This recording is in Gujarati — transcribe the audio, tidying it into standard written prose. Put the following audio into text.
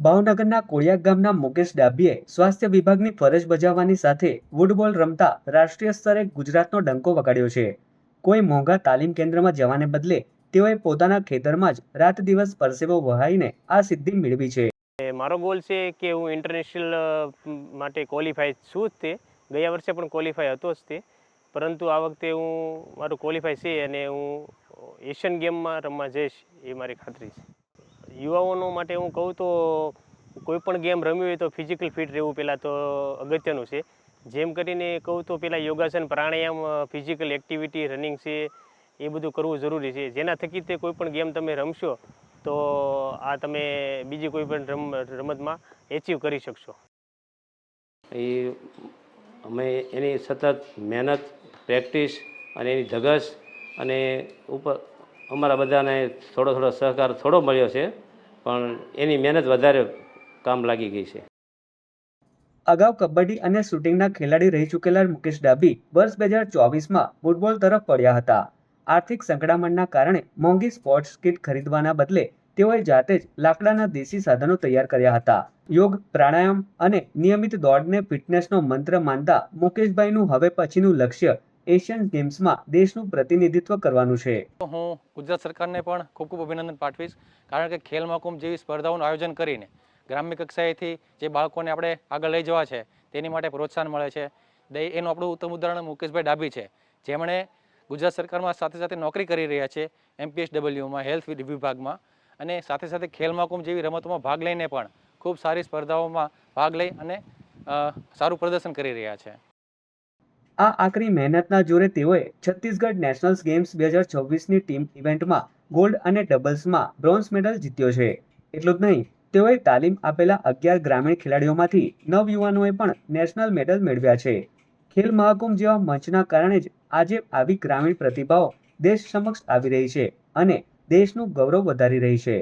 ભાવનગરના કોળિયાક ગામના મુકેશ ડાભીએ સ્વાસ્થ્ય વિભાગની ફરજ બજાવવાની સાથે ફૂટબોલ રમતા રાષ્ટ્રીય સ્તરે ગુજરાતનો ડંકો વગાડ્યો છે। કોઈ મોંઘા તાલીમ કેન્દ્રમાં જવાને બદલે તેઓએ પોતાના ખેતરમાં જ રાત દિવસ પરસેવો વહાવીને આ સિદ્ધિ મેળવી છે। મારો ગોલ છે કે હું ઇન્ટરનેશનલ માટે ક્વોલિફાય છું જ તે ગયા વર્ષે પણ ક્વોલિફાય હતો જ તે પરંતુ આ વખતે હું મારું ક્વોલિફાય છે અને હું એશિયન ગેમમાં રમવા જઈશ એ મારી ખાતરી છે। યુવાઓનો માટે હું કહું તો કોઈ પણ ગેમ રમવી હોય તો ફિઝિકલ ફિટ રહેવું પહેલાં તો અગત્યનું છે। જેમ કરીને કહું તો પહેલાં યોગાસન પ્રાણાયામ ફિઝિકલ એક્ટિવિટી રનિંગ છે એ બધું કરવું જરૂરી છે, જેના થકી તે કોઈ પણ ગેમ તમે રમશો તો આ તમે બીજી કોઈ પણ રમતમાં એચીવ કરી શકશો। એ અમે એની સતત મહેનત પ્રેક્ટિસ અને એની ધગશ અને ઉપર અમારા બધાને થોડો સહકાર થોડો મળ્યો છે, પણ એની મહેનત વધારે કામ લાગી ગઈ છે। અગાઉ કબડ્ડી અને શૂટિંગના ખેલાડી રહી ચૂકેલા મુકેશ ડાભી વર્ષ 2024માં ફૂટબોલ તરફ પડ્યા હતા। આર્થિક સંકડામણના કારણે મોંઘી સ્પોર્ટ્સ કિટ ખરીદવાના બદલે તેઓએ જાતે જ લાકડાના દેશી સાધનો તૈયાર કર્યા હતા। યોગ, પ્રાણાયામ અને નિયમિત દોડને ફિટનેસનો મંત્ર માનતા મુકેશભાઈનું હવે પછીનું લક્ષ્ય એશિયન ગેમ્સમાં દેશનું પ્રતિનિધિત્વ કરવાનું છે। હું ગુજરાત સરકારને પણ ખૂબ અભિનંદન પાઠવીશ, કારણ કે ખેલ મહાકુંભ જેવી સ્પર્ધાઓનું આયોજન કરીને ગ્રામ્ય કક્ષાએથી જે બાળકોને આપણે આગળ લઈ જવા છે તેની માટે પ્રોત્સાહન મળે છે। એનું આપણું ઉત્તમ ઉદાહરણ મુકેશભાઈ ડાભી છે, જેમણે ગુજરાત સરકારમાં સાથે સાથે નોકરી કરી રહ્યા છે MPSWમાં હેલ્થ વિભાગમાં, અને સાથે સાથે ખેલ મહાકુંભ જેવી રમતોમાં ભાગ લઈને પણ ખૂબ સારી સ્પર્ધાઓમાં ભાગ લઈ અને સારું પ્રદર્શન કરી રહ્યા છે। આ આકરી મહેનતના જોરે તેઓએ છત્તીસગઢ નેશનલ ગેમ્સ 2026ની ટીમ ઇવેન્ટમાં ગોલ્ડ અને ડબલ્સમાં બ્રોન્ઝ મેડલ જીત્યો છે। એટલું જ નહીં, તેઓએ તાલીમ આપેલા 11 ગ્રામીણ ખેલાડીઓમાંથી 9 યુવાનોએ પણ નેશનલ મેડલ મેળવ્યા છે। ખેલ મહાકુંભ જેવા મંચના કારણે જ આજે આવી ગ્રામીણ પ્રતિભાઓ દેશ સમક્ષ આવી રહી છે અને દેશનું ગૌરવ વધારી રહી છે।